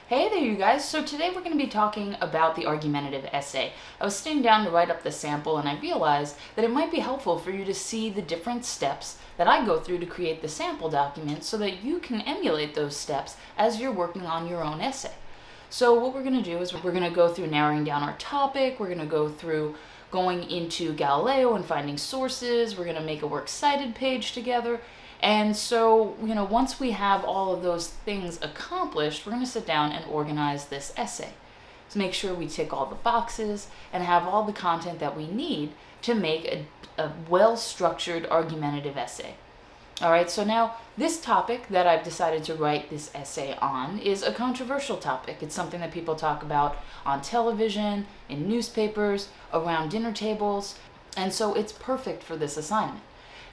Hey there, you guys. So today we're going to be talking about the argumentative essay. I was sitting down to write up the sample and I realized that it might be helpful for you to see the different steps that I go through to create the sample document so that you can emulate those steps as you're working on your own essay. So what we're going to do is we're going to go through narrowing down our topic, we're going to go through going into Galileo and finding sources, we're going to make a works cited page together. And so, once we have all of those things accomplished, we're going to sit down and organize this essay to make sure we tick all the boxes and have all the content that we need to make a well-structured argumentative essay. All right, so now this topic that I've decided to write this essay on is a controversial topic. It's something that people talk about on television, in newspapers, around dinner tables, and so it's perfect for this assignment.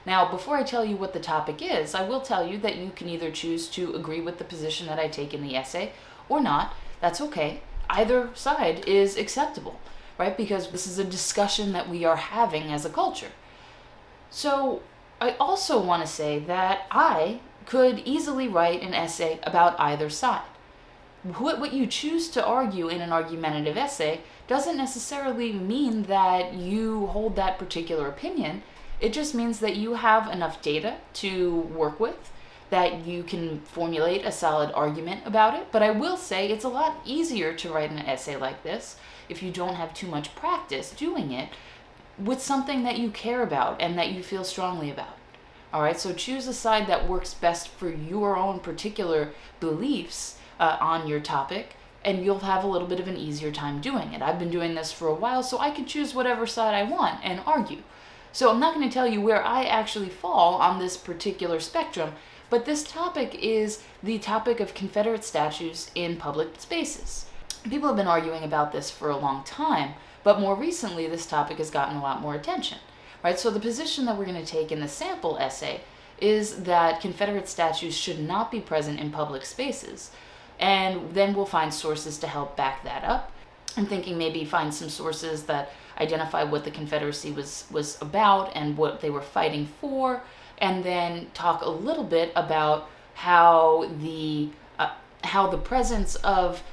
Now, before I tell you what the topic is, I will tell you that you can either choose to agree with the position that I take in the essay or not. That's okay. Either side is acceptable, right? Because this is a discussion that we are having as a culture. So I also want to say that I could easily write an essay about either side. What you choose to argue in an argumentative essay doesn't necessarily mean that you hold that particular opinion. It just means that you have enough data to work with, that you can formulate a solid argument about it. But I will say it's a lot easier to write an essay like this if you don't have too much practice doing it with something that you care about and that you feel strongly about. All right, so choose a side that works best for your own particular beliefs on your topic, and you'll have a little bit of an easier time doing it. I've been doing this for a while, so I can choose whatever side I want and argue. So I'm not going to tell you where I actually fall on this particular spectrum, but this topic is the topic of Confederate statues in public spaces. People have been arguing about this for a long time, but more recently this topic has gotten a lot more attention, right? So the position that we're going to take in the sample essay is that Confederate statues should not be present in public spaces, and then we'll find sources to help back that up. I'm thinking maybe find some sources that identify what the Confederacy was about and what they were fighting for, and then talk a little bit about how the presence of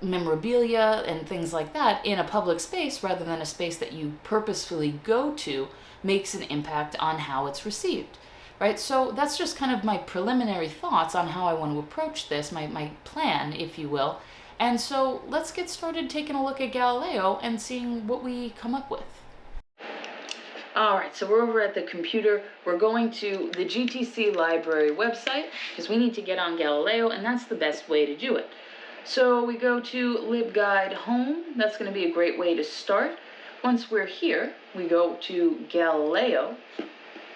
memorabilia and things like that in a public space rather than a space that you purposefully go to makes an impact on how it's received, right? So that's just kind of my preliminary thoughts on how I want to approach this, my plan, if you will. And so let's get started taking a look at Galileo and seeing what we come up with. All right, so we're over at the computer. We're going to the GTC library website because we need to get on Galileo, and that's the best way to do it. So we go to LibGuide Home. That's going to be a great way to start. Once we're here, we go to Galileo,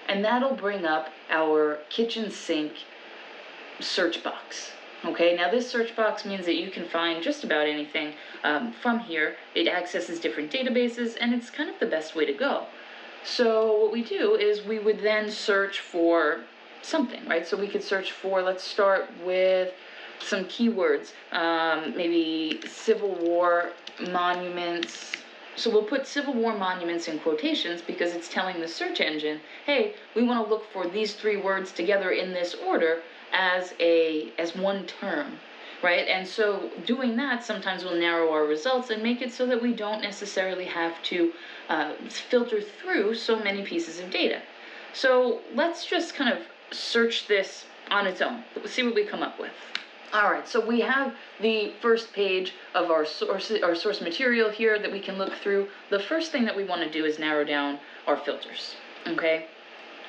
and that'll bring up our kitchen sink search box. Okay, now this search box means that you can find just about anything from here. It accesses different databases, and it's kind of the best way to go. So what we do is we would then search for something, right? So we could search for, let's start with some keywords, maybe Civil War monuments. So we'll put Civil War monuments in quotations because it's telling the search engine, hey, we want to look for these three words together in this order as one term, right? And so doing that sometimes will narrow our results and make it so that we don't necessarily have to filter through so many pieces of data. So let's just kind of search this on its own. See what we come up with. All right, so we have the first page of our source material here that we can look through. The first thing that we want to do is narrow down our filters, okay?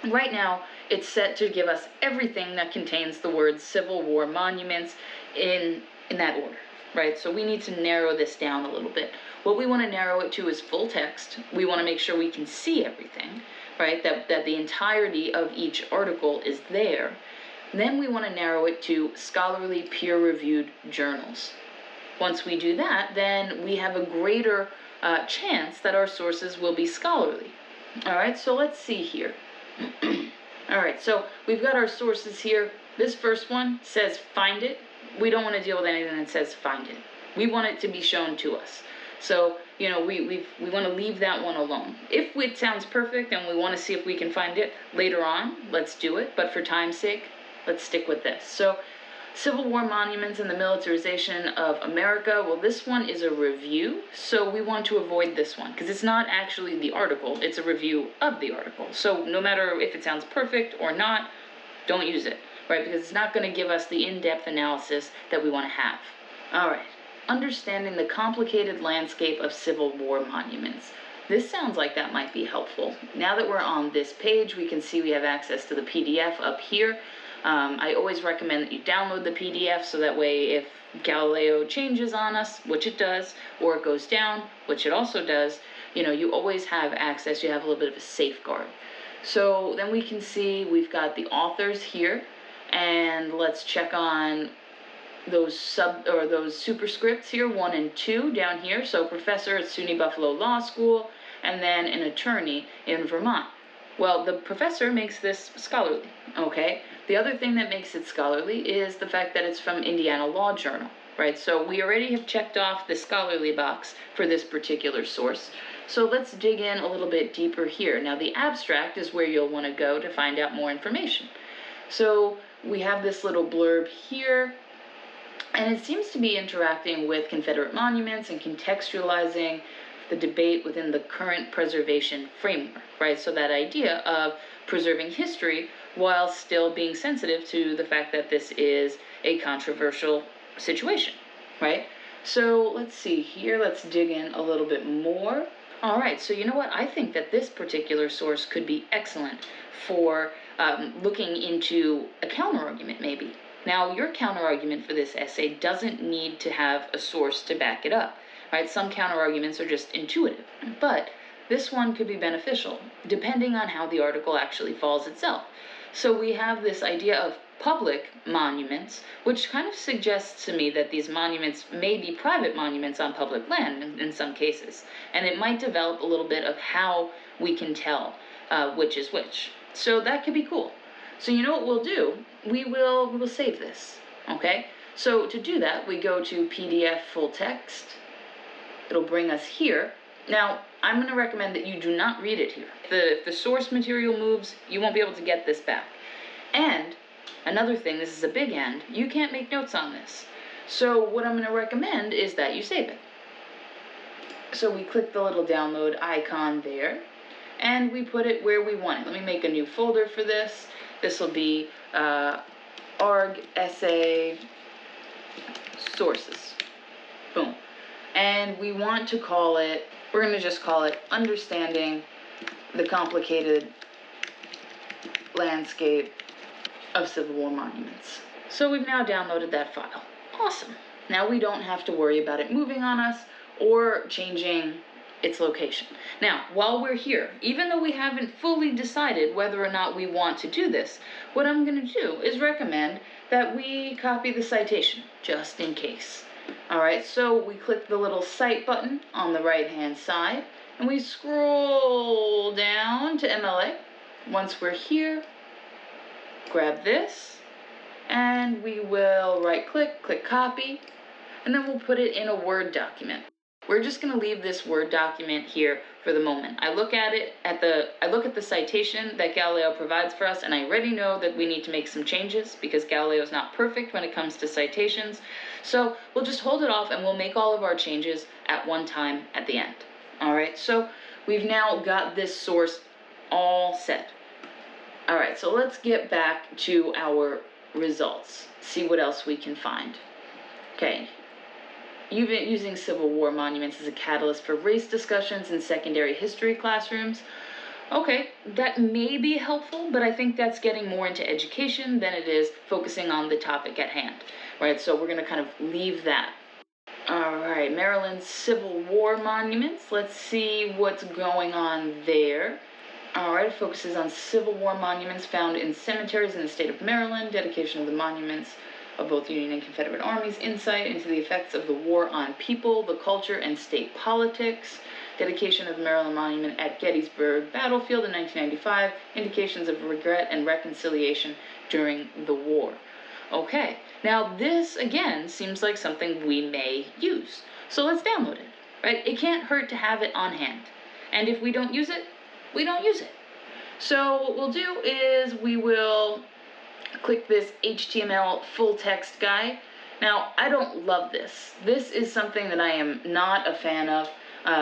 Right now, it's set to give us everything that contains the words Civil War monuments in that order, right? So we need to narrow this down a little bit. What we want to narrow it to is full text. We want to make sure we can see everything, right? That the entirety of each article is there. Then we want to narrow it to scholarly peer-reviewed journals. Once we do that, then we have a greater chance that our sources will be scholarly. All right, so let's see here. All right, so we've got our sources here. This first one says find it. We don't want to deal with anything that says find it. We want it to be shown to us. So, we want to leave that one alone. If it sounds perfect and we want to see if we can find it later on, let's do it. But for time's sake, let's stick with this. So Civil War Monuments and the Militarization of America. Well, this one is a review, so we want to avoid this one because it's not actually the article, it's a review of the article. So no matter if it sounds perfect or not, don't use it, right? Because it's not going to give us the in-depth analysis that we want to have. All right, understanding the complicated landscape of Civil War monuments. This sounds like that might be helpful. Now that we're on this page, we can see we have access to the PDF up here. I always recommend that you download the PDF so that way if Galileo changes on us, which it does, or it goes down, which it also does, you always have access, you have a little bit of a safeguard. So then we can see we've got the authors here, and let's check on those superscripts here, 1 and 2 down here. So professor at SUNY Buffalo Law School, and then an attorney in Vermont. Well, the professor makes this scholarly, okay? The other thing that makes it scholarly is the fact that it's from Indiana Law Journal, right? So we already have checked off the scholarly box for this particular source. So let's dig in a little bit deeper here. Now, the abstract is where you'll want to go to find out more information. So we have this little blurb here, and it seems to be interacting with Confederate monuments and contextualizing the debate within the current preservation framework, right? So that idea of preserving history while still being sensitive to the fact that this is a controversial situation, right? So let's see here, let's dig in a little bit more. All right, so you know what? I think that this particular source could be excellent for looking into a counterargument maybe. Now, your counterargument for this essay doesn't need to have a source to back it up. Right? Some counterarguments are just intuitive, but this one could be beneficial depending on how the article actually falls itself. So we have this idea of public monuments, which kind of suggests to me that these monuments may be private monuments on public land in some cases, and it might develop a little bit of how we can tell which is which. So that could be cool. So you know what we'll do? We will save this, okay? So to do that, we go to PDF full text. It'll bring us here. Now, I'm going to recommend that you do not read it here. If the source material moves, you won't be able to get this back. And another thing, this is a big and, you can't make notes on this. So what I'm going to recommend is that you save it. So we click the little download icon there, and we put it where we want it. Let me make a new folder for this. This will be ARG essay sources. Boom. And we want to call it, we're going to just call it Understanding the Complicated Landscape of Civil War Monuments. So we've now downloaded that file. Awesome. Now we don't have to worry about it moving on us or changing its location. Now, while we're here, even though we haven't fully decided whether or not we want to do this, what I'm going to do is recommend that we copy the citation, just in case. All right, so we click the little Cite button on the right-hand side, and we scroll down to MLA. Once we're here, grab this, and we will right-click, click Copy, and then we'll put it in a Word document. We're just going to leave this Word document here for the moment. I look at the citation that Galileo provides for us, and I already know that we need to make some changes because Galileo is not perfect when it comes to citations. So we'll just hold it off and we'll make all of our changes at one time at the end. All right, so we've now got this source all set. All right, so let's get back to our results, see what else we can find. Okay. Using Civil War monuments as a catalyst for race discussions in secondary history classrooms. Okay, that may be helpful, but I think that's getting more into education than it is focusing on the topic at hand, right? So we're going to kind of leave that. All right, Maryland's Civil War monuments. Let's see what's going on there. All right, it focuses on Civil War monuments found in cemeteries in the state of Maryland, dedication of the monuments of both Union and Confederate armies, insight into the effects of the war on people, the culture, and state politics, dedication of the Maryland Monument at Gettysburg Battlefield in 1995, indications of regret and reconciliation during the war. Okay, now this, again, seems like something we may use. So let's download it, right? It can't hurt to have it on hand. And if we don't use it, we don't use it. So what we'll do is we will click this HTML full text guide. Now, I don't love this. This is something that I am not a fan of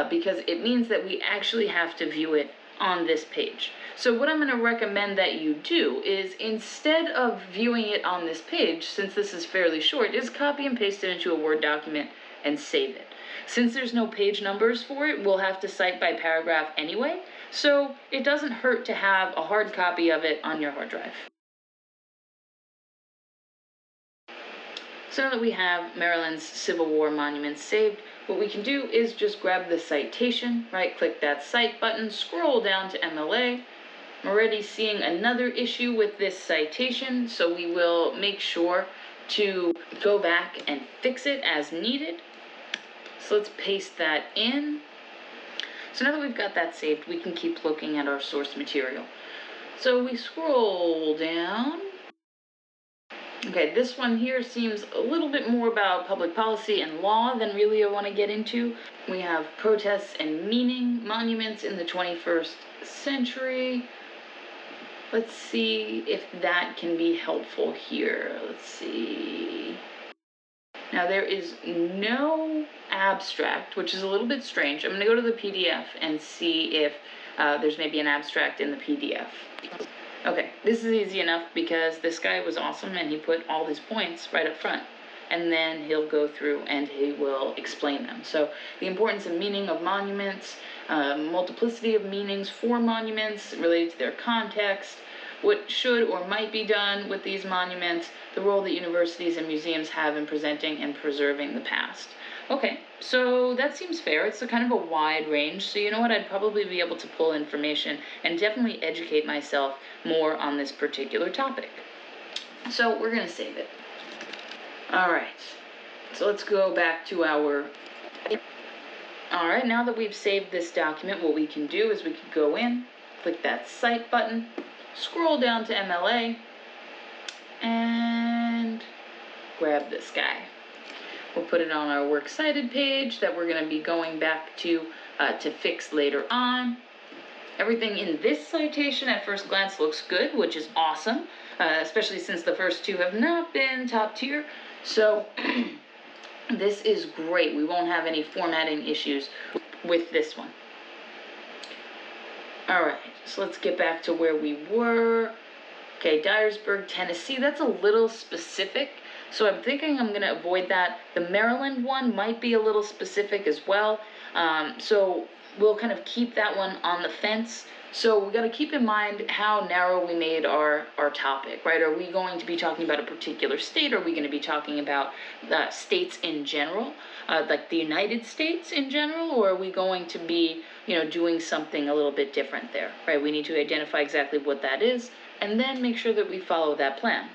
because it means that we actually have to view it on this page. So what I'm going to recommend that you do is, instead of viewing it on this page, since this is fairly short, is copy and paste it into a Word document and save it. Since there's no page numbers for it, we'll have to cite by paragraph anyway, so it doesn't hurt to have a hard copy of it on your hard drive. So now that we have Maryland's Civil War monuments saved, what we can do is just grab the citation, right-click that Cite button, scroll down to MLA. I'm already seeing another issue with this citation, so we will make sure to go back and fix it as needed. So let's paste that in. So now that we've got that saved, we can keep looking at our source material. So we scroll down. Okay, this one here seems a little bit more about public policy and law than really I want to get into. We have protests and meaning, monuments in the 21st century. Let's see if that can be helpful here. Let's see. Now there is no abstract, which is a little bit strange. I'm going to go to the PDF and see if there's maybe an abstract in the PDF. Okay, this is easy enough because this guy was awesome and he put all these points right up front. And then he'll go through and he will explain them. So the importance and meaning of monuments, multiplicity of meanings for monuments related to their context, what should or might be done with these monuments, the role that universities and museums have in presenting and preserving the past. Okay, so that seems fair. It's a kind of a wide range, so you know what, I'd probably be able to pull information and definitely educate myself more on this particular topic. So we're going to save it. Alright, so let's go back to our... Alright, now that we've saved this document, what we can do is we can go in, click that Cite button, scroll down to MLA, and grab this guy. We'll put it on our Works Cited page that we're going to be going back to fix later on. Everything in this citation at first glance looks good, which is awesome, especially since the first two have not been top tier. So this is great. We won't have any formatting issues with this one. Alright, so let's get back to where we were. Okay, Dyersburg, Tennessee, that's a little specific, so I'm thinking I'm going to avoid that. The Maryland one might be a little specific as well, so we'll kind of keep that one on the fence. So we got to keep in mind how narrow we made our topic, right? Are we going to be talking about a particular state, or are we going to be talking about states in general, like the United States in general, or are we going to be, doing something a little bit different there, right? We need to identify exactly what that is, and then make sure that we follow that plan.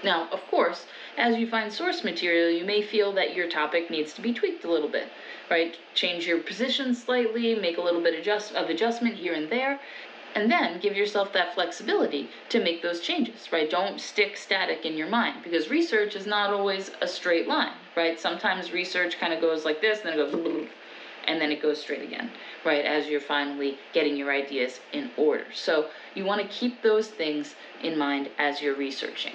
Now, of course, as you find source material, you may feel that your topic needs to be tweaked a little bit, right? Change your position slightly, make a little bit of adjustment here and there, and then give yourself that flexibility to make those changes, right? Don't stick static in your mind, because research is not always a straight line, right? Sometimes research kind of goes like this, and then it goes, and then it goes straight again, right, as you're finally getting your ideas in order. So you want to keep those things in mind as you're researching.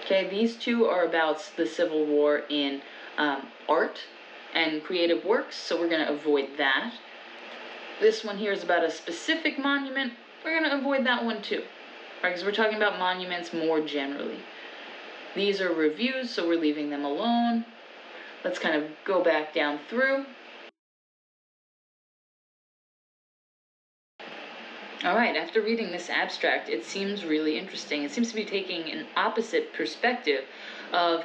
Okay, these two are about the Civil War in art and creative works, so we're going to avoid that. This one here is about a specific monument. We're going to avoid that one too, right, because we're talking about monuments more generally. These are reviews, so we're leaving them alone. Let's kind of go back down through. Alright, after reading this abstract, it seems really interesting. It seems to be taking an opposite perspective of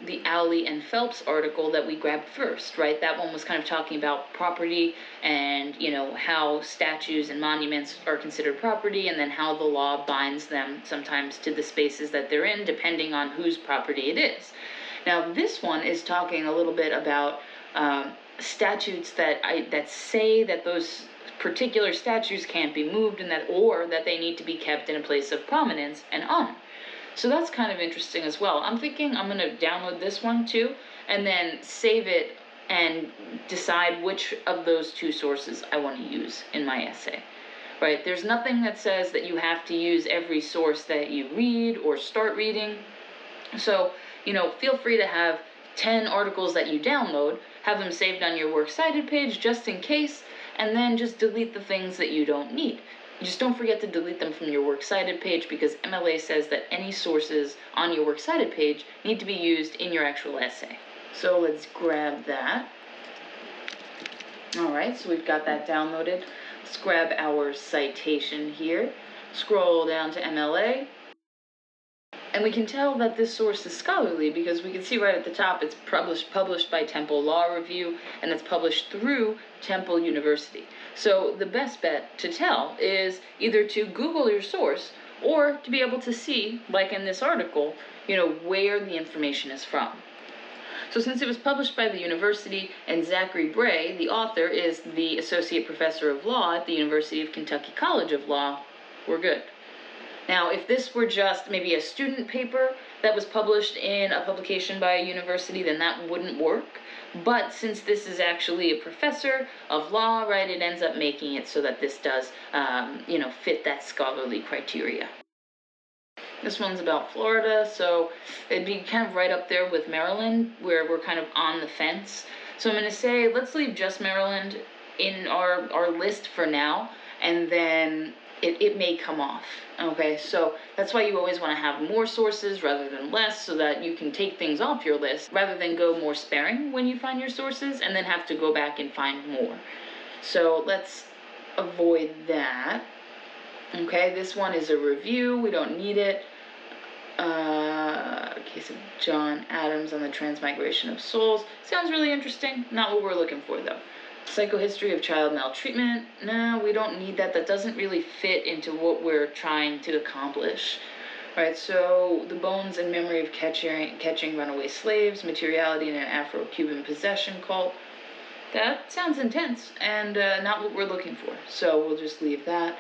the Alley and Phelps article that we grabbed first, right? That one was kind of talking about property and, how statues and monuments are considered property, and then how the law binds them sometimes to the spaces that they're in, depending on whose property it is. Now, this one is talking a little bit about statutes that say that those particular statues can't be moved, and that they need to be kept in a place of prominence and honor. So that's kind of interesting as well. I'm thinking I'm going to download this one too, and then save it and decide which of those two sources I want to use in my essay. right? There's nothing that says that you have to use every source that you read or start reading. So, feel free to have 10 articles that you download, have them saved on your Works Cited page just in case, and then just delete the things that you don't need. Just don't forget to delete them from your Works Cited page, because MLA says that any sources on your Works Cited page need to be used in your actual essay. So let's grab that. All right, so we've got that downloaded. Let's grab our citation here, scroll down to MLA, and we can tell that this source is scholarly because we can see right at the top it's published by Temple Law Review, and it's published through Temple University. So the best bet to tell is either to Google your source or to be able to see, like in this article, where the information is from. So since it was published by the university, and Zachary Bray, the author, is the Associate Professor of Law at the University of Kentucky College of Law, we're good. Now, if this were just maybe a student paper that was published in a publication by a university, then that wouldn't work. But since this is actually a professor of law, right, it ends up making it so that this does, fit that scholarly criteria. This one's about Florida, so it'd be kind of right up there with Maryland, where we're kind of on the fence. So I'm going to say, let's leave just Maryland in our list for now, and then it may come off. Okay, so that's why you always want to have more sources rather than less, so that you can take things off your list rather than go more sparing when you find your sources and then have to go back and find more. So let's avoid that. Okay, this one is a review. We don't need it. Case of John Adams on the Transmigration of Souls. Sounds really interesting. Not what we're looking for, though. Psychohistory of child maltreatment. No, we don't need that. That doesn't really fit into what we're trying to accomplish. Right, so the bones and memory of catching runaway slaves, materiality in an Afro-Cuban possession cult. That sounds intense and not what we're looking for. So we'll just leave that.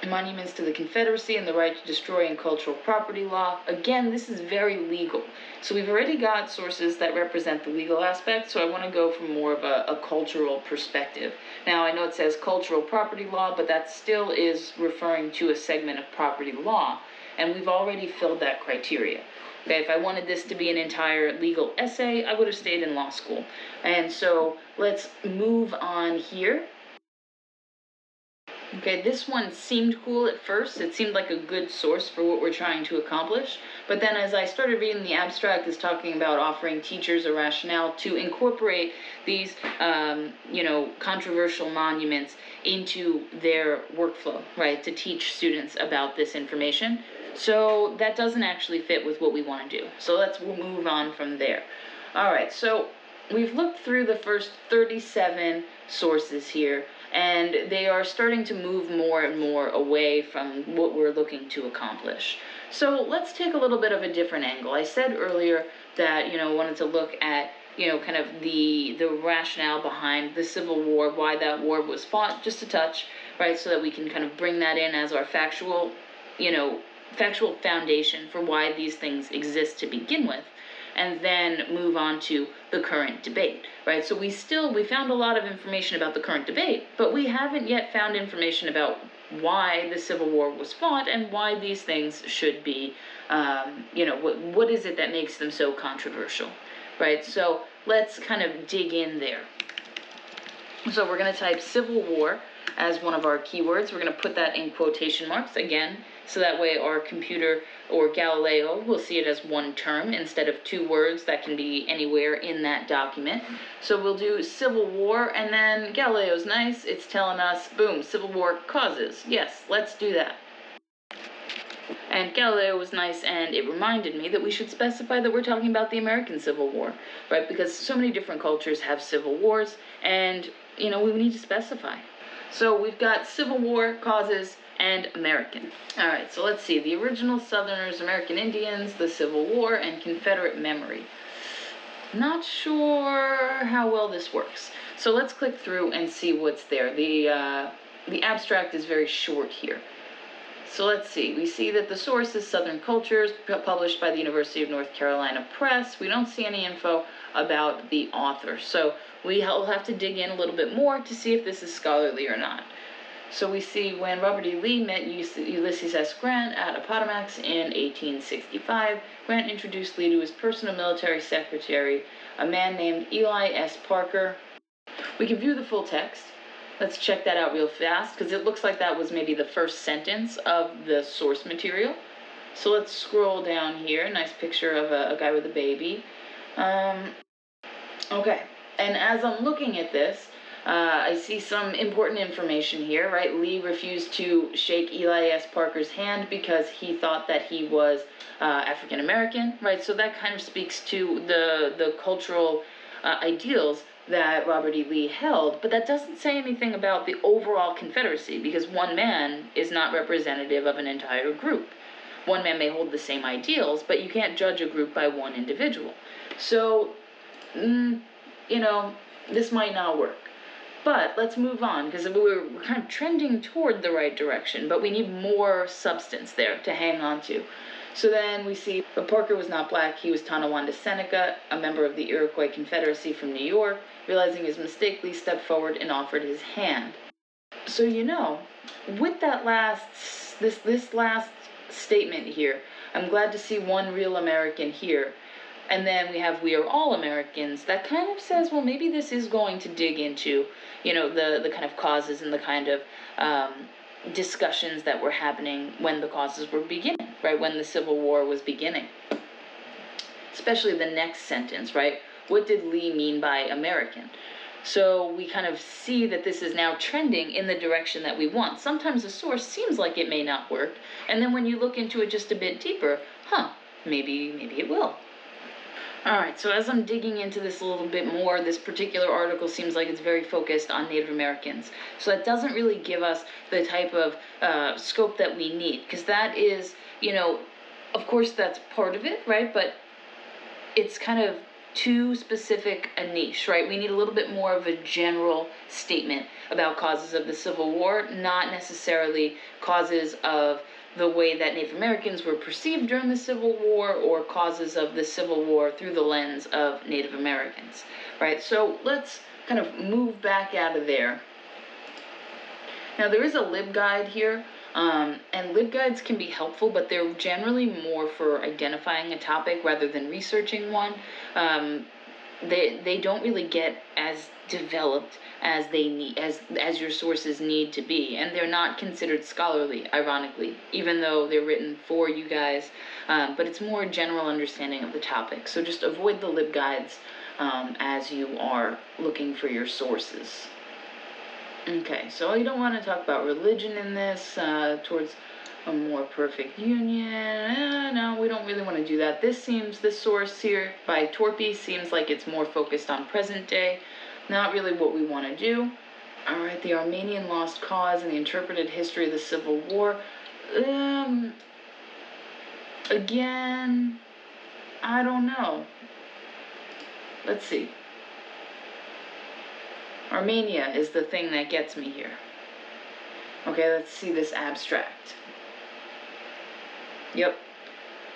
Monuments to the Confederacy and the right to destroy and cultural property law. Again, this is very legal. So we've already got sources that represent the legal aspect, so I want to go from more of a cultural perspective. Now, I know it says cultural property law, but that still is referring to a segment of property law, and we've already filled that criteria. Okay, if I wanted this to be an entire legal essay, I would have stayed in law school. And so let's move on here. Okay, this one seemed cool at first. It seemed like a good source for what we're trying to accomplish. But then as I started reading the abstract, it's talking about offering teachers a rationale to incorporate these, controversial monuments into their workflow, right, to teach students about this information. So that doesn't actually fit with what we want to do. So we'll move on from there. All right, so we've looked through the first 37 sources here, and they are starting to move more and more away from what we're looking to accomplish. So let's take a little bit of a different angle. I said earlier that, wanted to look at, kind of the rationale behind the Civil War, why that war was fought, just a touch, right, so that we can kind of bring that in as our factual foundation for why these things exist to begin with, and then move on to the current debate, right? So we found a lot of information about the current debate, but we haven't yet found information about why the Civil War was fought and why these things should be, what is it that makes them so controversial, right? So let's kind of dig in there. So we're going to type Civil War as one of our keywords. We're going to put that in quotation marks again, so that way our computer or Galileo will see it as one term instead of two words that can be anywhere in that document. So we'll do Civil War, and then Galileo's nice. It's telling us, boom, Civil War causes. Yes, let's do that. And Galileo was nice, and it reminded me that we should specify that we're talking about the American Civil War, right? Because so many different cultures have civil wars, and, we need to specify. So we've got Civil War, causes, and American. All right, so let's see. The original Southerners, American Indians, the Civil War, and Confederate memory. Not sure how well this works. So let's click through and see what's there. The abstract is very short here. So let's see. We see that the source is Southern Cultures, published by the University of North Carolina Press. We don't see any info about the author. So we'll have to dig in a little bit more to see if this is scholarly or not. So we see when Robert E. Lee met Ulysses S. Grant at Appomattox in 1865, Grant introduced Lee to his personal military secretary, a man named Eli S. Parker. We can view the full text. Let's check that out real fast, because it looks like that was maybe the first sentence of the source material. So let's scroll down here. Nice picture of a guy with a baby. Okay, and as I'm looking at this, I see some important information here, right? Lee refused to shake Eli S. Parker's hand because he thought that he was African American, right? So that kind of speaks to the cultural ideals that Robert E. Lee held, but that doesn't say anything about the overall Confederacy, because one man is not representative of an entire group. One man may hold the same ideals, but you can't judge a group by one individual. So, this might not work. But let's move on, because we're kind of trending toward the right direction, but we need more substance there to hang on to. So then we see, but Parker was not black, he was Tonawanda Seneca, a member of the Iroquois Confederacy from New York. Realizing his mistake, Lee stepped forward and offered his hand. So with that this last statement here, I'm glad to see one real American here. And then we have "we are all Americans." That kind of says, well, maybe this is going to dig into, the kind of causes and the kind of discussions that were happening when the causes were beginning, right? When the Civil War was beginning. Especially the next sentence, right? What did Lee mean by American? So we kind of see that this is now trending in the direction that we want. Sometimes a source seems like it may not work, and then when you look into it just a bit deeper, maybe it will. Alright, so as I'm digging into this a little bit more, this particular article seems like it's very focused on Native Americans. So that doesn't really give us the type of scope that we need, because that is, of course that's part of it, right? But it's kind of too specific a niche, right? We need a little bit more of a general statement about causes of the Civil War, not necessarily causes of the way that Native Americans were perceived during the Civil War, or causes of the Civil War through the lens of Native Americans, right? So let's kind of move back out of there. Now there is a LibGuide here, and LibGuides can be helpful, but they're generally more for identifying a topic rather than researching one. They don't really get as developed as they need, as your sources need to be, and they're not considered scholarly, ironically, even though they're written for you guys. But it's more general understanding of the topic. So just avoid the LibGuides as you are looking for your sources. Okay, so you don't want to talk about religion in this, towards a more perfect union. No, we don't really want to do that. This source here by Torpy seems like it's more focused on present day. Not really what we want to do. Alright, the Armenian lost cause and the interpreted history of the Civil War. Again, I don't know. Let's see. Armenia is the thing that gets me here. Okay, let's see this abstract. Yep.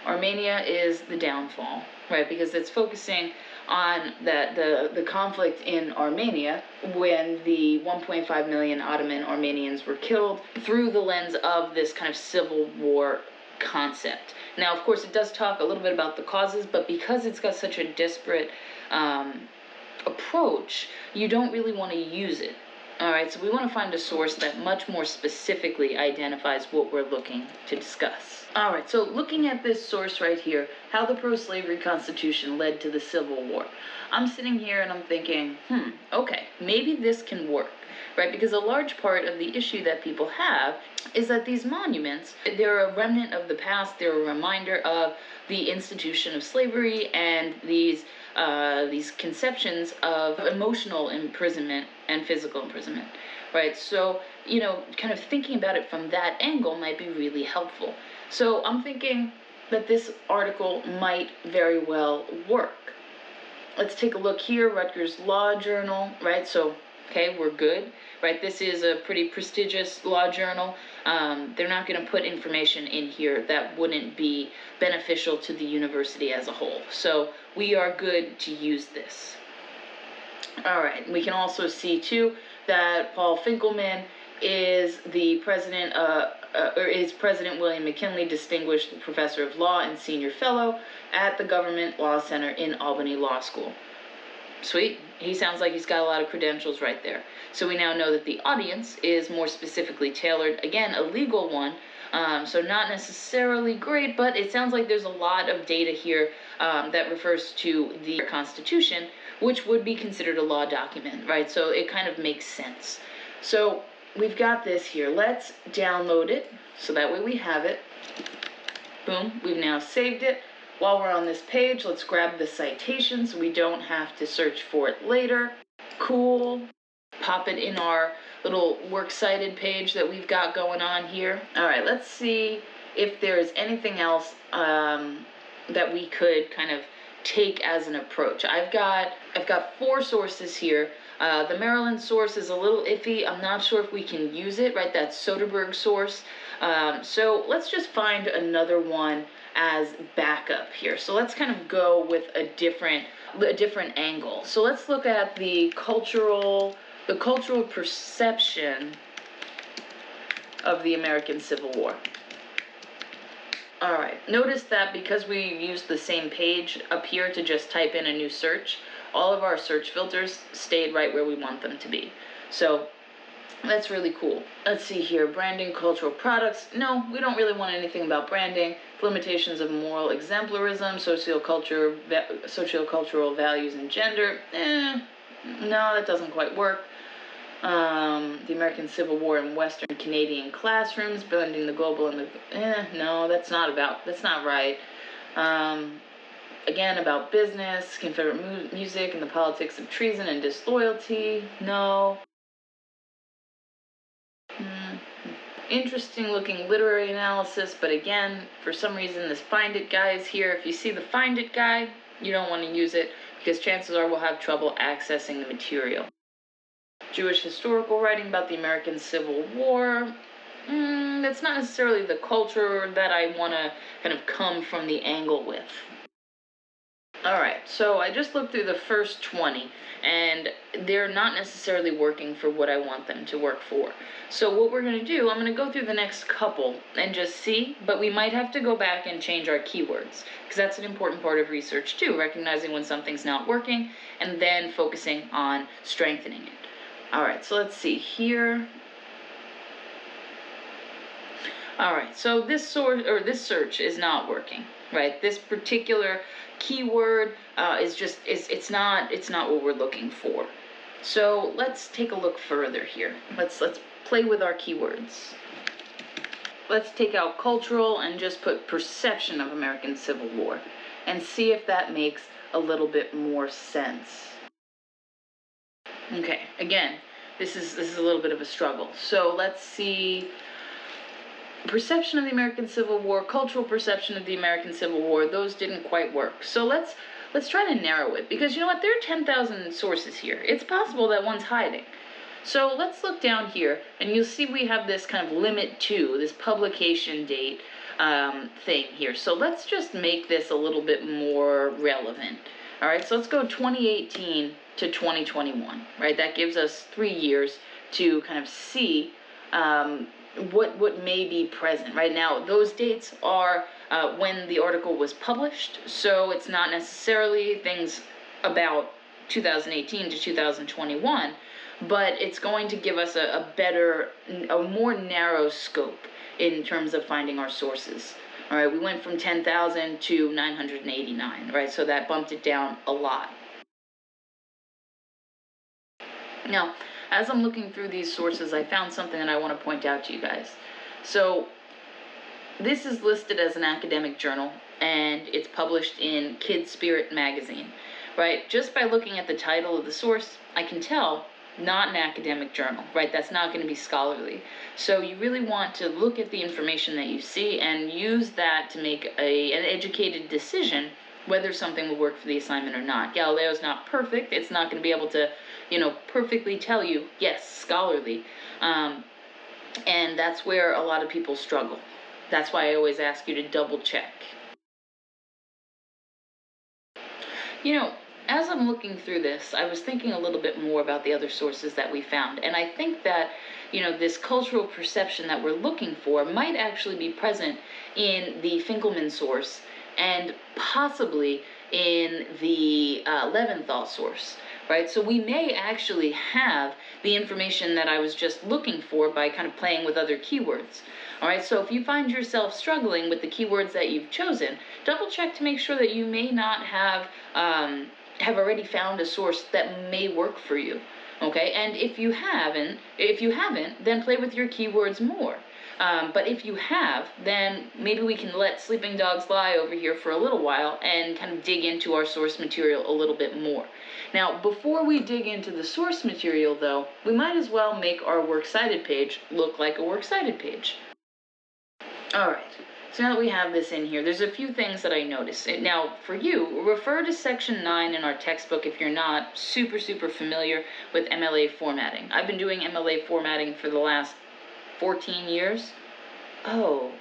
Armenia is the downfall, right? Because it's focusing on the conflict in Armenia when the 1.5 million Ottoman Armenians were killed through the lens of this kind of Civil War concept. Now, of course, it does talk a little bit about the causes, but because it's got such a disparate approach, you don't really want to use it. Alright, so we want to find a source that much more specifically identifies what we're looking to discuss. Alright, so looking at this source right here, how the pro-slavery constitution led to the Civil War. I'm sitting here and I'm thinking, okay, maybe this can work, right? Because a large part of the issue that people have is that these monuments, they're a remnant of the past, they're a reminder of the institution of slavery and these conceptions of emotional imprisonment and physical imprisonment, right? So, kind of thinking about it from that angle might be really helpful. So I'm thinking that this article might very well work. Let's take a look here, Rutgers Law Journal, right? So, okay, we're good, right? This is a pretty prestigious law journal. They're not going to put information in here that wouldn't be beneficial to the university as a whole. So we are good to use this. All right, we can also see, too, that Paul Finkelman is President William McKinley, Distinguished Professor of Law and Senior Fellow at the Government Law Center in Albany Law School. Sweet. He sounds like he's got a lot of credentials right there. So we now know that the audience is more specifically tailored. Again, a legal one, so not necessarily great, but it sounds like there's a lot of data here that refers to the Constitution, which would be considered a law document, right? So it kind of makes sense. So we've got this here. Let's download it, so that way we have it. Boom, we've now saved it. While we're on this page, let's grab the citation so we don't have to search for it later. Cool. Pop it in our little works cited page that we've got going on here. All right, let's see if there's anything else that we could kind of take as an approach. I've got 4 sources here. The Maryland source is a little iffy. I'm not sure if we can use it, right? That Soderbergh source. So let's just find another one as backup here. So let's kind of go with a different angle. So let's look at the cultural perception of the American Civil War. All right, notice that because we used the same page up here to just type in a new search, all of our search filters stayed right where we want them to be. So that's really cool. Let's see here, branding, cultural products. No, we don't really want anything about branding. Limitations of moral exemplarism, sociocultural values and gender. No, that doesn't quite work. The American Civil War in Western Canadian classrooms, blending the global and the... no, that's not right. Again, about business, Confederate music, and the politics of treason and disloyalty. No. Interesting looking literary analysis, but again, for some reason this Find It guy is here. If you see the Find It guy, you don't want to use it because chances are we'll have trouble accessing the material. Jewish historical writing about the American Civil War. That's not necessarily the culture that I want to kind of come from the angle with. Alright, so I just looked through the first 20, and they're not necessarily working for what I want them to work for. So what we're going to do, I'm going to go through the next couple and just see, but we might have to go back and change our keywords, because that's an important part of research too, recognizing when something's not working, and then focusing on strengthening it. Alright, so let's see here. Alright, so this search is not working, right? This particular keyword it's not what we're looking for. So let's take a look further here. Let's play with our keywords. Let's take out cultural and just put perception of American Civil War and see if that makes a little bit more sense. Okay, again, this is a little bit of a struggle. So let's see. Perception of the American Civil War, cultural perception of the American Civil War, those didn't quite work. So let's try to narrow it, because you know what, there are 10,000 sources here. It's possible that one's hiding. So let's look down here, and you'll see we have this kind of limit to, this publication date thing here. So let's just make this a little bit more relevant. All right, so let's go 2018 to 2021, right? That gives us 3 years to kind of see what may be present. Right now, those dates are when the article was published, so it's not necessarily things about 2018 to 2021, but it's going to give us a more narrow scope in terms of finding our sources. All right, we went from 10,000 to 989, right? So that bumped it down a lot. Now, as I'm looking through these sources, I found something that I want to point out to you guys. So this is listed as an academic journal, and it's published in Kid Spirit magazine, right? Just by looking at the title of the source, I can tell not an academic journal, right? That's not going to be scholarly. So you really want to look at the information that you see and use that to make an educated decision whether something will work for the assignment or not. Galileo's not perfect. It's not going to be able to, perfectly tell you, yes, scholarly. And that's where a lot of people struggle. That's why I always ask you to double check. as I'm looking through this, I was thinking a little bit more about the other sources that we found, and I think that, this cultural perception that we're looking for might actually be present in the Finkelman source and possibly in the Leventhal source, right? So we may actually have the information that I was just looking for by kind of playing with other keywords. All right, so if you find yourself struggling with the keywords that you've chosen, double check to make sure that you may not have already found a source that may work for you. Okay, and if you haven't, then play with your keywords more. But if you have, then maybe we can let sleeping dogs lie over here for a little while and kind of dig into our source material a little bit more. Now, before we dig into the source material, though, we might as well make our works cited page look like a works cited page. All right, so now that we have this in here, there's a few things that I noticed. Now, for you, refer to section 9 in our textbook if you're not super familiar with MLA formatting. I've been doing MLA formatting for the last 14 years. Oh,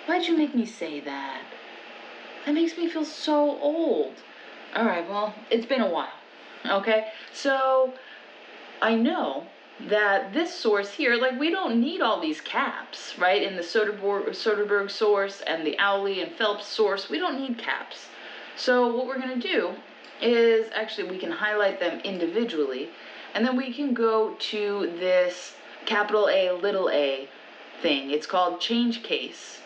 why'd you make me say that? That makes me feel so old. All right, well, it's been a while, okay? So I know that this source here, like, we don't need all these caps, right? In the Soderbergh source and the Owley and Phelps source, we don't need caps. So what we're going to do is, actually, we can highlight them individually, and then we can go to this capital A, little a thing. It's called change case.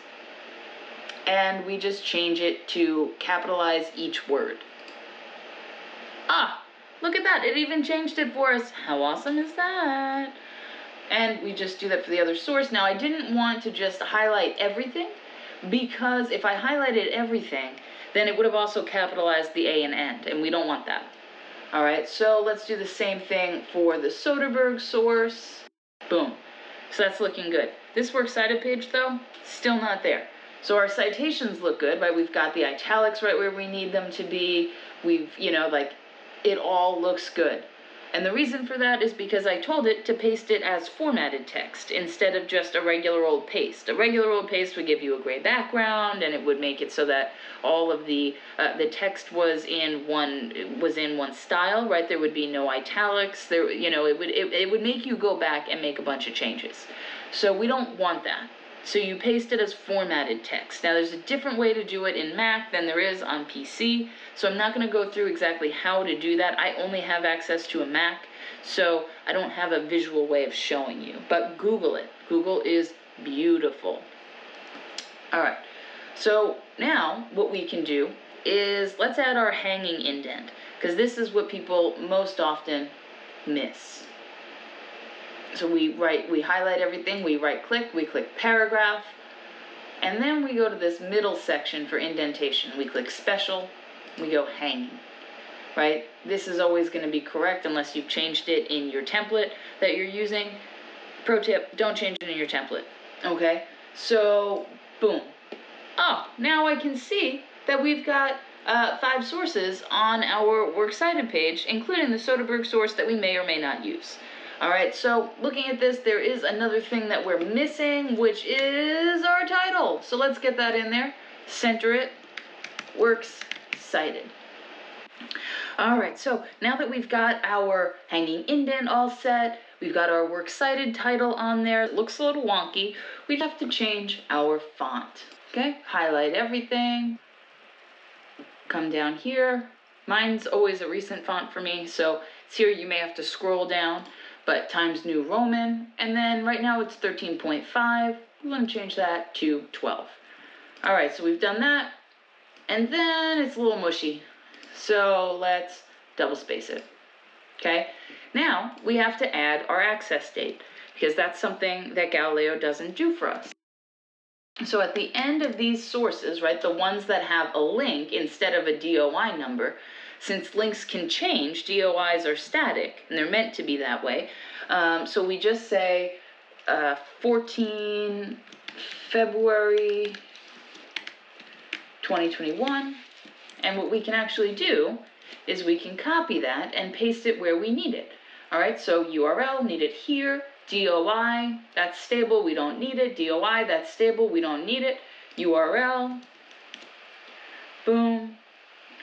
And we just change it to capitalize each word. Ah! Look at that, it even changed it for us. How awesome is that? And we just do that for the other source. Now, I didn't want to just highlight everything, because if I highlighted everything, then it would have also capitalized the A and end, and we don't want that. All right, so let's do the same thing for the Soderbergh source. Boom. So that's looking good. This works cited page, though, still not there. So our citations look good, right? We've got the italics right where we need them to be. We've, it all looks good. And the reason for that is because I told it to paste it as formatted text instead of just a regular old paste. A regular old paste would give you a gray background, and it would make it so that all of the text was in one style, right? There would be no italics. There, it would make you go back and make a bunch of changes. So we don't want that. So you paste it as formatted text. Now, there's a different way to do it in Mac than there is on PC, so I'm not going to go through exactly how to do that. I only have access to a Mac, so I don't have a visual way of showing you. But Google it. Google is beautiful. All right, so now what we can do is let's add our hanging indent, because this is what people most often miss. So we highlight everything, we right-click, we click paragraph, and then we go to this middle section for indentation. We click special, we go hanging, right? This is always going to be correct unless you've changed it in your template that you're using. Pro tip, don't change it in your template, okay? So, boom. Oh, now I can see that we've got 5 sources on our works cited page, including the Soderbergh source that we may or may not use. All right, so looking at this, there is another thing that we're missing, which is our title. So let's get that in there. Center it. Works cited. All right, so now that we've got our hanging indent all set, we've got our works cited title on there. It looks a little wonky. We have to change our font. Okay, highlight everything. Come down here. Mine's always a recent font for me, so it's here. You may have to scroll down. But Times New Roman, and then right now it's 13.5. We want to change that to 12. All right, so we've done that, and then it's a little mushy. So let's double space it, okay? Now we have to add our access date, because that's something that Galileo doesn't do for us. So at the end of these sources, right, the ones that have a link instead of a DOI number, since links can change, DOIs are static, and they're meant to be that way. So we just say 14 February 2021, and what we can actually do is we can copy that and paste it where we need it. All right, so URL, need it here. DOI, that's stable, we don't need it. DOI, that's stable, we don't need it. URL, boom,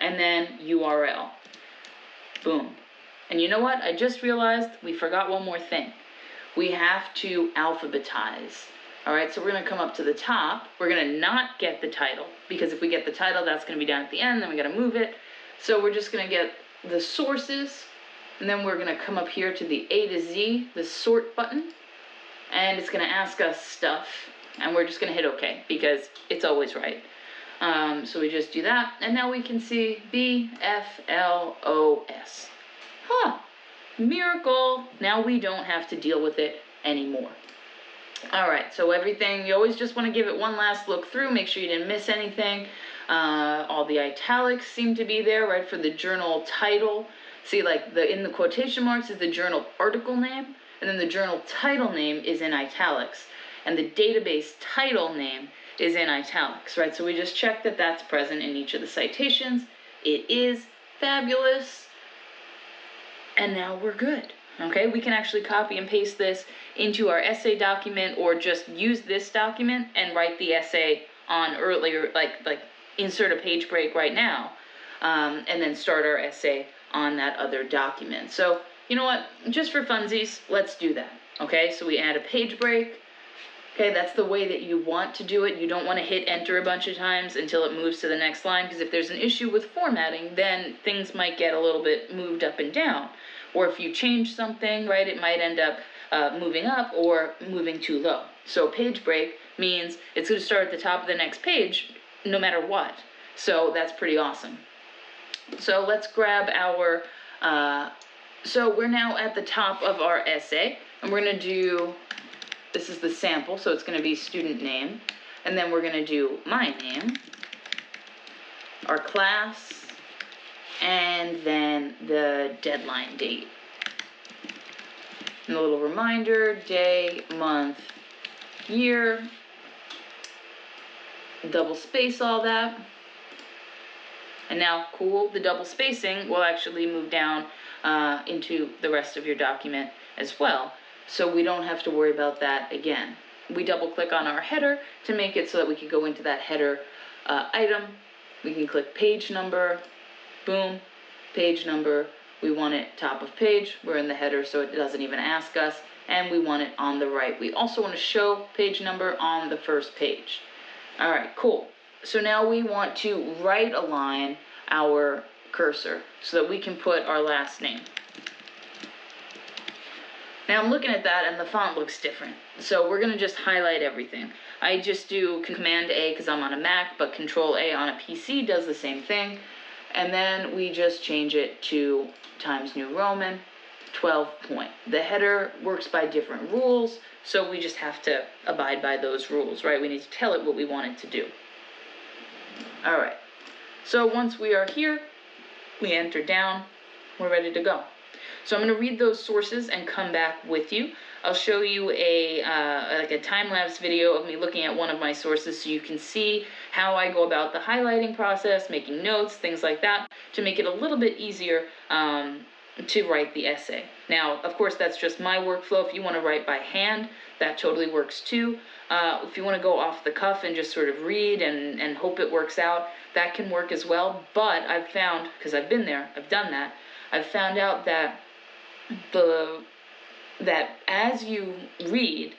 and then URL. Boom. And you know what? I just realized we forgot one more thing. We have to alphabetize. All right, so we're going to come up to the top. We're going to not get the title, because if we get the title, that's going to be down at the end, then we got to move it. So we're just going to get the sources, and then we're going to come up here to the A to Z, the sort button, and it's going to ask us stuff, and we're just going to hit OK, because it's always right. So we just do that, and now we can see B, F, L, O, S. Huh, miracle. Now we don't have to deal with it anymore. All right, so everything, you always just want to give it one last look through, make sure you didn't miss anything. All the italics seem to be there, right, for the journal title. See, like, in the quotation marks is the journal article name, and then the journal title name is in italics, and the database title name is in italics, right? So we just check that that's present in each of the citations. It is fabulous, and now we're good. Okay, we can actually copy and paste this into our essay document, or just use this document and write the essay on earlier, like insert a page break right now, and then start our essay on that other document. So, you know what, just for funsies, let's do that. Okay, so we add a page break. Okay, that's the way that you want to do it. You don't want to hit enter a bunch of times until it moves to the next line, because if there's an issue with formatting, then things might get a little bit moved up and down. Or if you change something, right, it might end up moving up or moving too low. So page break means it's going to start at the top of the next page no matter what. So that's pretty awesome. So let's grab our, so we're now at the top of our essay, and we're going to do, this is the sample, so it's going to be student name, and then we're going to do my name, our class, and then the deadline date. And a little reminder, day, month, year, double space all that. And now, cool, the double spacing will actually move down into the rest of your document as well. So we don't have to worry about that again. We double click on our header to make it so that we can go into that header item. We can click page number, boom, page number. We want it top of page. We're in the header, so it doesn't even ask us. And we want it on the right. We also want to show page number on the first page. All right, cool. So now we want to right align our cursor so that we can put our last name. Now I'm looking at that and the font looks different. So we're going to just highlight everything. I just do Command A because I'm on a Mac, but Control A on a PC does the same thing. And then we just change it to Times New Roman 12 point. The header works by different rules, so we just have to abide by those rules, right? We need to tell it what we want it to do. All right, so once we are here, we enter down, we're ready to go. So I'm going to read those sources and come back with you. I'll show you like a time-lapse video of me looking at one of my sources so you can see how I go about the highlighting process, making notes, things like that, to make it a little bit easier to write the essay. Now, of course, that's just my workflow. If you want to write by hand, that totally works too. If you want to go off the cuff and just sort of read and hope it works out, that can work as well. But I've found, because I've been there, I've done that, I've found out that that as you read,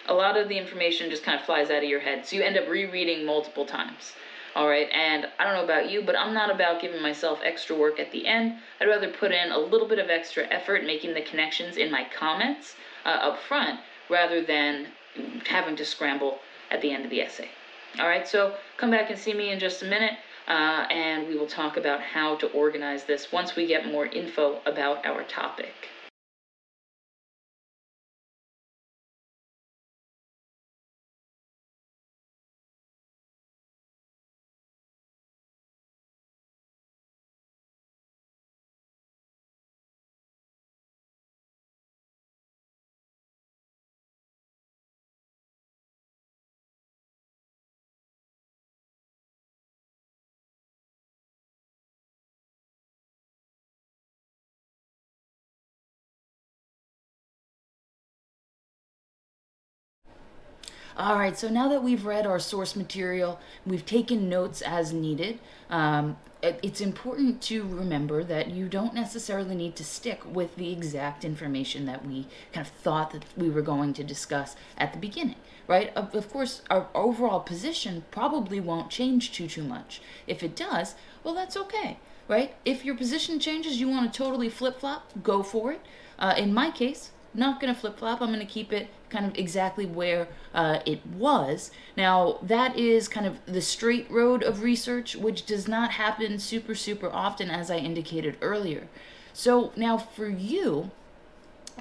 a lot of the information just kind of flies out of your head. So you end up rereading multiple times. All right, and I don't know about you, but I'm not about giving myself extra work at the end. I'd rather put in a little bit of extra effort making the connections in my comments up front, rather than having to scramble at the end of the essay. All right, so come back and see me in just a minute, and we will talk about how to organize this once we get more info about our topic. All right, so now that we've read our source material, we've taken notes as needed, it's important to remember that you don't necessarily need to stick with the exact information that we kind of thought that we were going to discuss at the beginning, right? Of course, our overall position probably won't change too much. If it does, well, that's okay, right? If your position changes, you want to totally flip-flop, go for it. In my case, not going to flip-flop. I'm going to keep it kind of exactly where it was. Now, that is kind of the straight road of research, which does not happen super often, as I indicated earlier. So now for you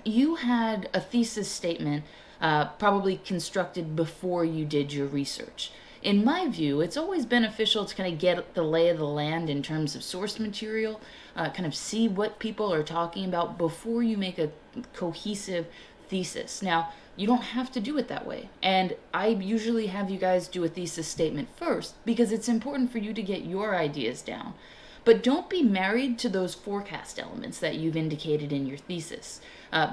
had a thesis statement probably constructed before you did your research. In my view, it's always beneficial to kind of get the lay of the land in terms of source material, kind of see what people are talking about before you make a cohesive thesis. Now, you don't have to do it that way. And I usually have you guys do a thesis statement first because it's important for you to get your ideas down. But don't be married to those forecast elements that you've indicated in your thesis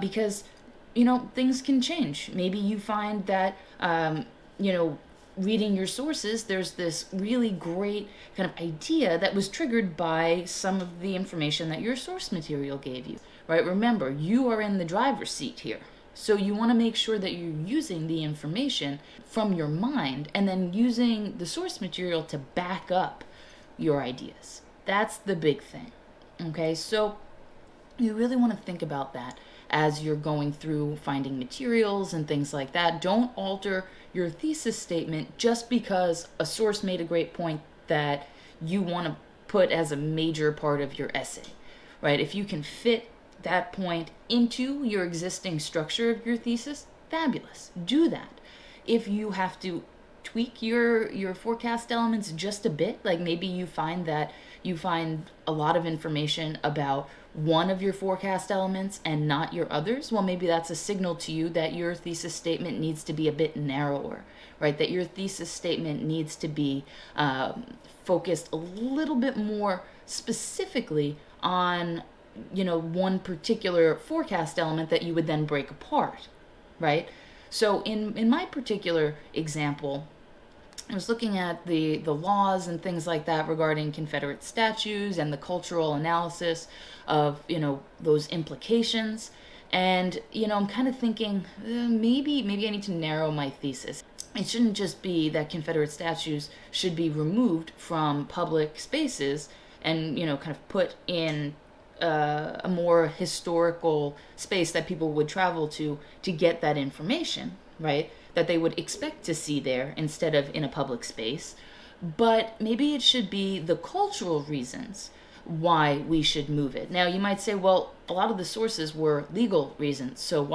because, things can change. Maybe you find that, reading your sources, there's this really great kind of idea that was triggered by some of the information that your source material gave you, right? Remember, you are in the driver's seat here. So you want to make sure that you're using the information from your mind and then using the source material to back up your ideas. That's the big thing, okay? So you really want to think about that as you're going through finding materials and things like that. Don't alter your thesis statement just because a source made a great point that you want to put as a major part of your essay, right? If you can fit that point into your existing structure of your thesis, fabulous. Do that. If you have to tweak your forecast elements just a bit, like maybe you find a lot of information about one of your forecast elements and not your others, well, maybe that's a signal to you that your thesis statement needs to be a bit narrower, right? That your thesis statement needs to be focused a little bit more specifically on one particular forecast element that you would then break apart, right? So in my particular example, I was looking at the laws and things like that regarding Confederate statues and the cultural analysis of, those implications. And, I'm kind of thinking, maybe I need to narrow my thesis. It shouldn't just be that Confederate statues should be removed from public spaces and, kind of put in a more historical space that people would travel to get that information, right? That they would expect to see there instead of in a public space. But maybe it should be the cultural reasons why we should move it. Now, you might say, well, a lot of the sources were legal reasons, so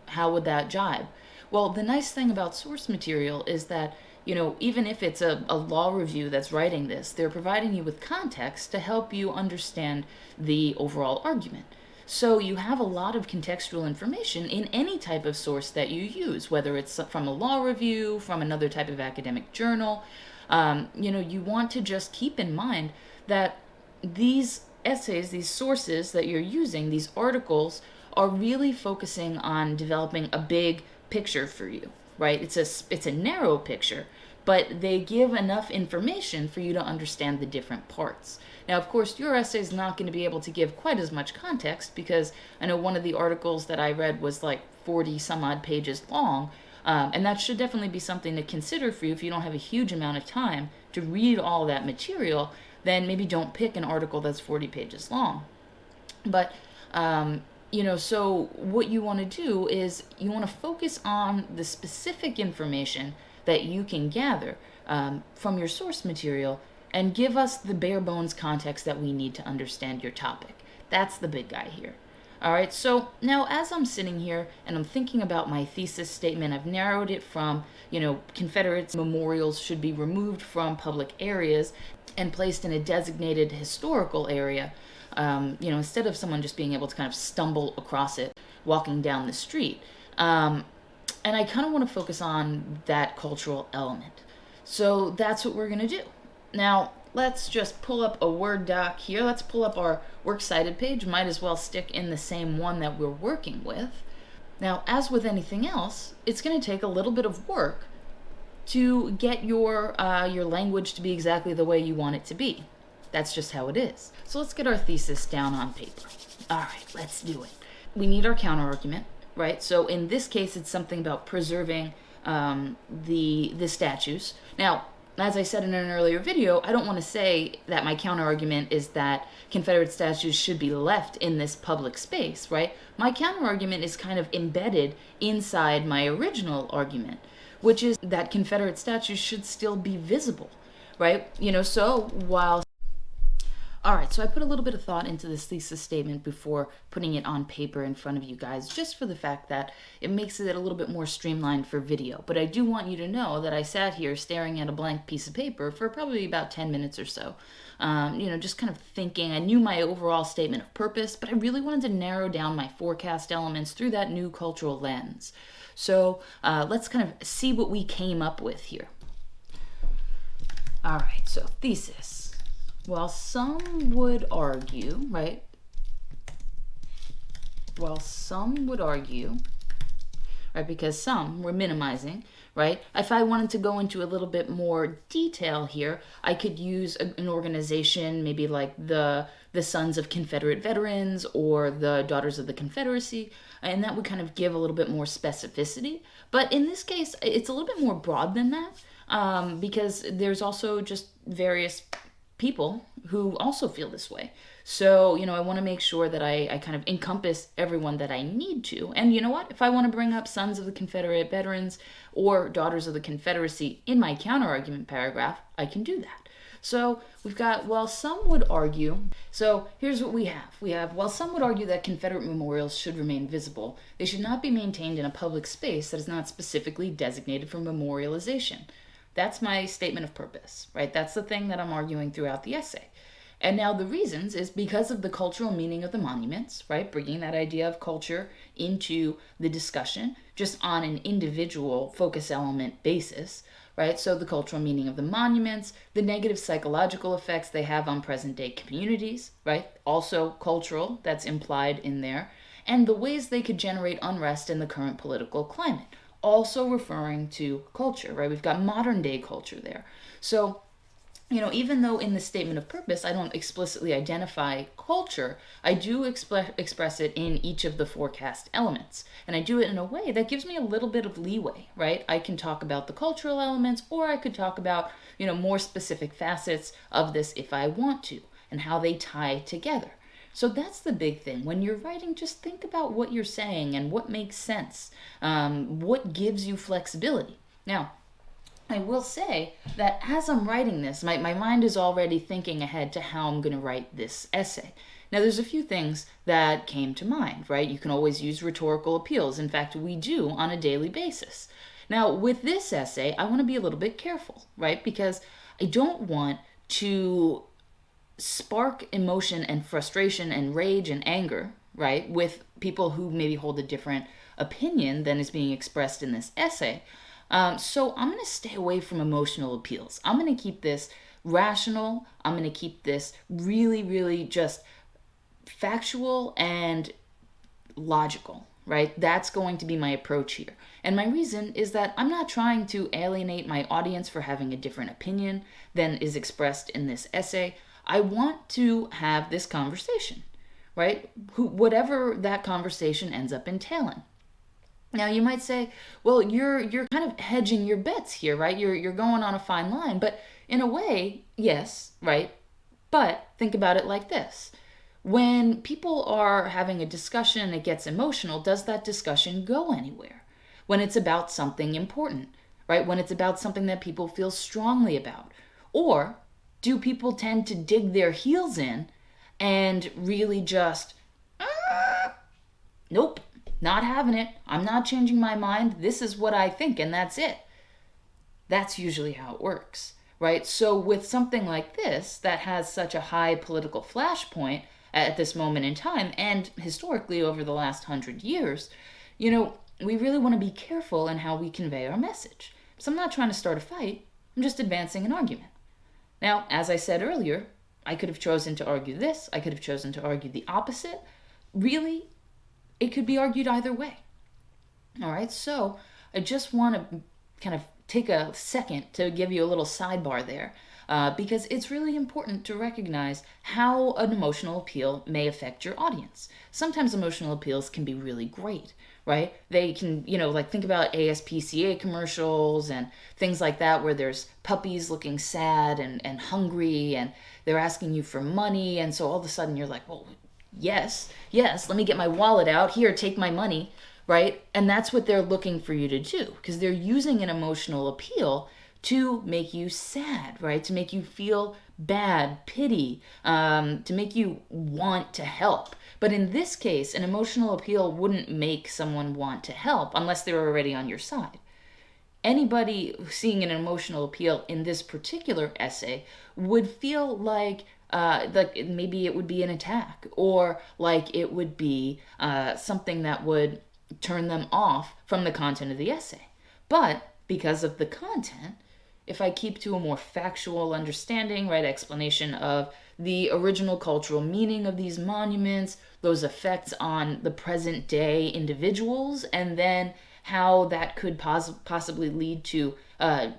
how would that jibe? Well, the nice thing about source material is that even if it's a law review that's writing this, they're providing you with context to help you understand the overall argument. So you have a lot of contextual information in any type of source that you use, whether it's from a law review, from another type of academic journal. You want to just keep in mind that these essays, these sources that you're using, these articles, are really focusing on developing a big picture for you, right? It's a narrow picture, but they give enough information for you to understand the different parts. Now, of course, your essay is not going to be able to give quite as much context because I know one of the articles that I read was like 40 some odd pages long, and that should definitely be something to consider for you. If you don't have a huge amount of time to read all that material, then maybe don't pick an article that's 40 pages long. But so what you want to do is you want to focus on the specific information that you can gather from your source material and give us the bare bones context that we need to understand your topic. That's the big guy here. All right, so now as I'm sitting here and I'm thinking about my thesis statement, I've narrowed it from, Confederate memorials should be removed from public areas and placed in a designated historical area. Instead of someone just being able to kind of stumble across it walking down the street. And I kind of want to focus on that cultural element. So that's what we're going to do. Now, let's just pull up a Word doc here. Let's pull up our Works Cited page. Might as well stick in the same one that we're working with. Now, as with anything else, it's going to take a little bit of work to get your language to be exactly the way you want it to be. That's just how it is. So let's get our thesis down on paper. All right, let's do it. We need our counterargument, right? So in this case, it's something about preserving the statues. Now, as I said in an earlier video, I don't want to say that my counterargument is that Confederate statues should be left in this public space, right? My counterargument is kind of embedded inside my original argument, which is that Confederate statues should still be visible, right? All right, so I put a little bit of thought into this thesis statement before putting it on paper in front of you guys, just for the fact that it makes it a little bit more streamlined for video. But I do want you to know that I sat here staring at a blank piece of paper for probably about 10 minutes or so, just kind of thinking. I knew my overall statement of purpose, but I really wanted to narrow down my forecast elements through that new cultural lens. So let's kind of see what we came up with here. All right, so thesis. Well, some would argue, right? Because some we're minimizing, right? If I wanted to go into a little bit more detail here, I could use an organization, maybe like the Sons of Confederate Veterans or the Daughters of the Confederacy, and that would kind of give a little bit more specificity. But in this case, it's a little bit more broad than that, because there's also just various people who also feel this way. So, I want to make sure that I kind of encompass everyone that I need to. And you know what? If I want to bring up Sons of the Confederate Veterans or Daughters of the Confederacy in my counterargument paragraph, I can do that. So we've got, some would argue. So here's what we have. We have, some would argue that Confederate memorials should remain visible. They should not be maintained in a public space that is not specifically designated for memorialization. That's my statement of purpose, right? That's the thing that I'm arguing throughout the essay. And now the reasons is because of the cultural meaning of the monuments, right? Bringing that idea of culture into the discussion just on an individual focus element basis, right? So the cultural meaning of the monuments, the negative psychological effects they have on present day communities, right? Also cultural, that's implied in there, and the ways they could generate unrest in the current political climate. Also referring to culture, right? We've got modern day culture there. So, even though in the statement of purpose I don't explicitly identify culture, I do express it in each of the forecast elements. And I do it in a way that gives me a little bit of leeway, right? I can talk about the cultural elements, or I could talk about, more specific facets of this if I want to, and how they tie together. So that's the big thing. When you're writing, just think about what you're saying and what makes sense, what gives you flexibility. Now, I will say that as I'm writing this, my mind is already thinking ahead to how I'm going to write this essay. Now, there's a few things that came to mind, right? You can always use rhetorical appeals. In fact, we do on a daily basis. Now, with this essay, I want to be a little bit careful, right? Because I don't want to spark emotion and frustration and rage and anger, right, with people who maybe hold a different opinion than is being expressed in this essay. So I'm going to stay away from emotional appeals. I'm going to keep this rational. I'm going to keep this really, really just factual and logical, right? That's going to be my approach here. And my reason is that I'm not trying to alienate my audience for having a different opinion than is expressed in this essay. I want to have this conversation, right? Whatever that conversation ends up entailing. Now you might say, well, you're kind of hedging your bets here, right? You're going on a fine line, but in a way, yes, right? But think about it like this. When people are having a discussion and it gets emotional, does that discussion go anywhere? When it's about something important, right? When it's about something that people feel strongly about. Or do people tend to dig their heels in and really just, nope, not having it. I'm not changing my mind. This is what I think, and that's it. That's usually how it works, right? So with something like this that has such a high political flashpoint at this moment in time, and historically over the last 100 years, we really want to be careful in how we convey our message. So I'm not trying to start a fight. I'm just advancing an argument. Now, as I said earlier, I could have chosen to argue this. I could have chosen to argue the opposite. Really, it could be argued either way. All right, so I just want to kind of take a second to give you a little sidebar there, because it's really important to recognize how an emotional appeal may affect your audience. Sometimes emotional appeals can be really great, right? They can, like think about ASPCA commercials and things like that, where there's puppies looking sad and hungry, and they're asking you for money, and so all of a sudden you're like, well, yes, let me get my wallet out, here, take my money, right? And that's what they're looking for you to do, because they're using an emotional appeal to make you sad, right? To make you feel bad, pity, to make you want to help. But in this case, an emotional appeal wouldn't make someone want to help unless they were already on your side. Anybody seeing an emotional appeal in this particular essay would feel like maybe it would be an attack, or like it would be something that would turn them off from the content of the essay. But because of the content, if I keep to a more factual understanding, right, explanation of the original cultural meaning of these monuments, those effects on the present day individuals, and then how that could possibly lead to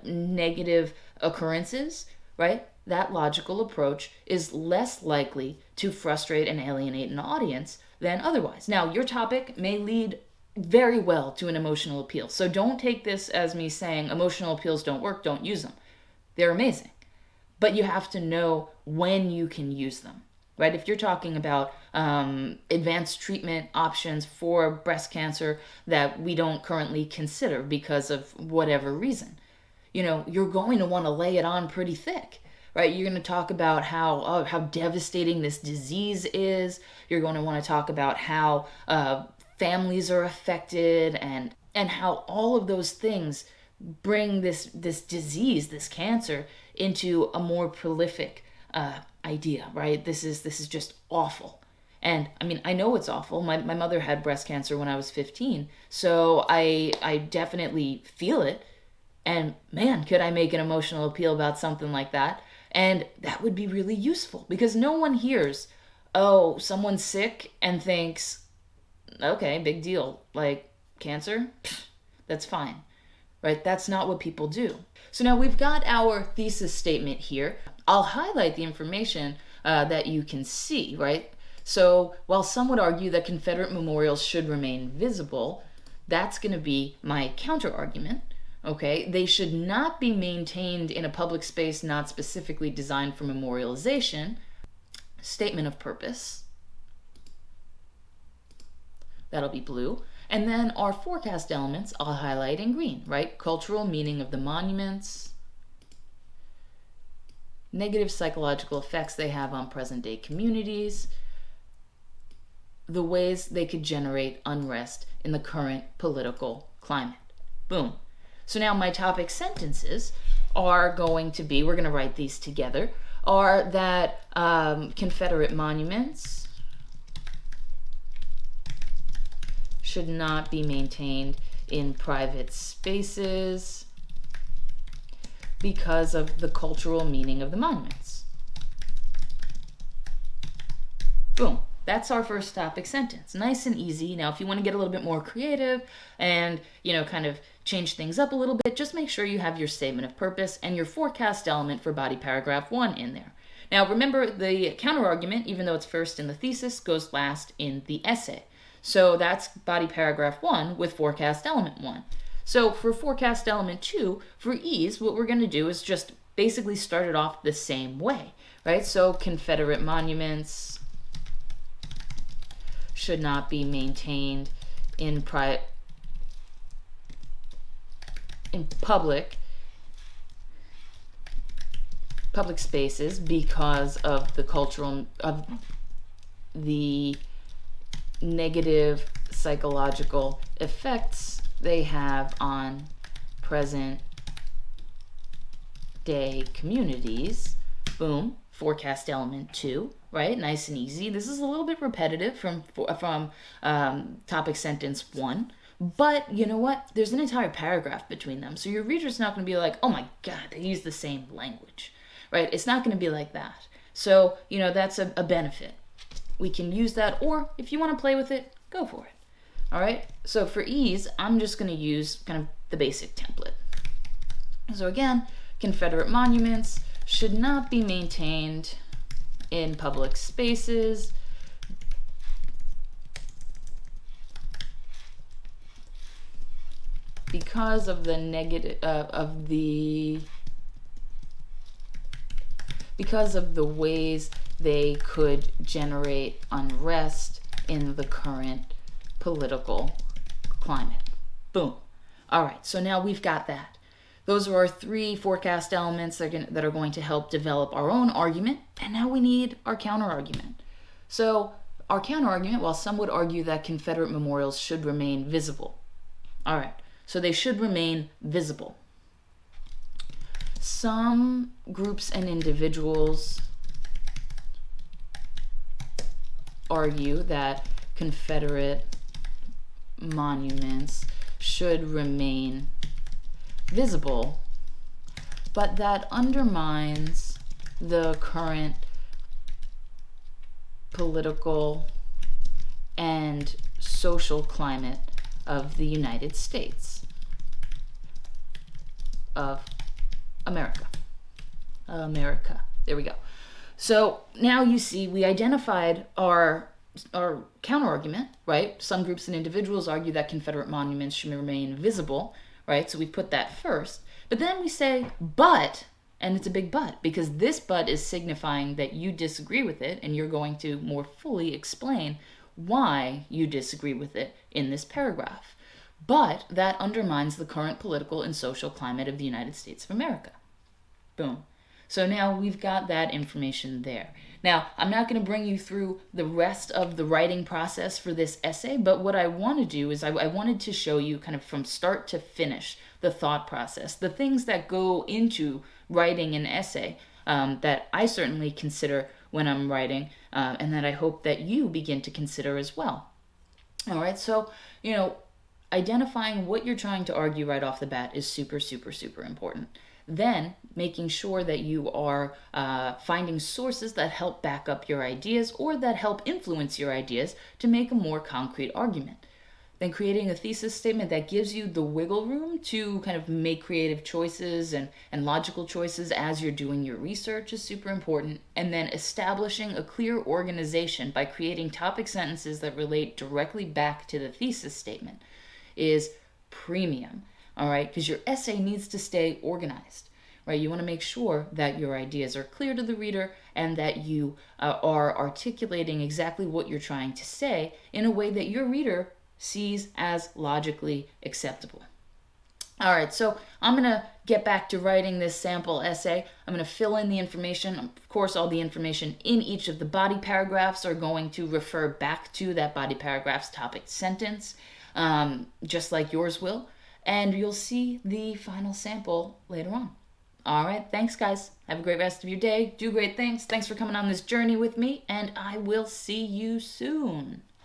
negative occurrences, right? That logical approach is less likely to frustrate and alienate an audience than otherwise. Now, your topic may lead very well to an emotional appeal. So don't take this as me saying emotional appeals don't work, don't use them. They're amazing. But you have to know when you can use them, right? If you're talking about advanced treatment options for breast cancer that we don't currently consider because of whatever reason, you're going to want to lay it on pretty thick, right? You're going to talk about how devastating this disease is. You're going to want to talk about how families are affected, and how all of those things bring this disease, this cancer, into a more prolific idea, right? This is just awful. And I mean, I know it's awful. My mother had breast cancer when I was 15, so I definitely feel it. And man, could I make an emotional appeal about something like that? And that would be really useful, because no one hears, oh, someone's sick, and thinks, okay, big deal, like cancer? Pfft, that's fine, right? That's not what people do. So now we've got our thesis statement here. I'll highlight the information that you can see, right? So while some would argue that Confederate memorials should remain visible, that's going to be my counter argument. Okay, they should not be maintained in a public space not specifically designed for memorialization. Statement of purpose. That'll be blue. And then our forecast elements I'll highlight in green, right? Cultural meaning of the monuments, negative psychological effects they have on present day communities, the ways they could generate unrest in the current political climate. Boom. So now my topic sentences are going to be, we're going to write these together, are that Confederate monuments should not be maintained in private spaces because of the cultural meaning of the monuments. Boom. That's our first topic sentence. Nice and easy. Now, if you want to get a little bit more creative and, kind of change things up a little bit, just make sure you have your statement of purpose and your forecast element for body paragraph 1 in there. Now, remember, the counterargument, even though it's first in the thesis, goes last in the essay. So that's body paragraph 1 with forecast element 1. So for forecast element 2, for ease, what we're going to do is just basically start it off the same way, right? So Confederate monuments should not be maintained in public spaces because of the negative psychological effects they have on present day communities. Boom. Forecast element 2, right? Nice and easy. This is a little bit repetitive from topic sentence 1, but you know what? There's an entire paragraph between them, so your reader's not going to be like, oh my god, they use the same language, right? It's not going to be like that. So, that's a benefit. We can use that, or if you want to play with it, go for it. All right? So for ease, I'm just going to use kind of the basic template. So again, Confederate monuments should not be maintained in public spaces because of the because of the ways they could generate unrest in the current political climate. Boom. All right, so now we've got that. Those are our 3 forecast elements that are going to help develop our own argument, and now we need our counterargument. So our counterargument, while some would argue that Confederate memorials should remain visible. All right, so they should remain visible. Some groups and individuals argue that Confederate monuments should remain visible, but that undermines the current political and social climate of the United States of America. There we go. So now you see we identified our counterargument, right? Some groups and individuals argue that Confederate monuments should remain visible, right? So we put that first. But then we say, but, and it's a big but, because this but is signifying that you disagree with it, and you're going to more fully explain why you disagree with it in this paragraph. But that undermines the current political and social climate of the United States of America. Boom. So now we've got that information there. Now, I'm not going to bring you through the rest of the writing process for this essay, but what I want to do is I wanted to show you kind of from start to finish the thought process, the things that go into writing an essay that I certainly consider when I'm writing, and that I hope that you begin to consider as well. All right, so, identifying what you're trying to argue right off the bat is super, super, super important. Then making sure that you are finding sources that help back up your ideas or that help influence your ideas to make a more concrete argument. Then creating a thesis statement that gives you the wiggle room to kind of make creative choices and logical choices as you're doing your research is super important. And then establishing a clear organization by creating topic sentences that relate directly back to the thesis statement is premium. All right, because your essay needs to stay organized, right? You want to make sure that your ideas are clear to the reader and that you are articulating exactly what you're trying to say in a way that your reader sees as logically acceptable. All right, so I'm going to get back to writing this sample essay. I'm going to fill in the information. Of course, all the information in each of the body paragraphs are going to refer back to that body paragraph's topic sentence, just like yours will. And you'll see the final sample later on. All right, thanks, guys. Have a great rest of your day. Do great things. Thanks for coming on this journey with me, and I will see you soon.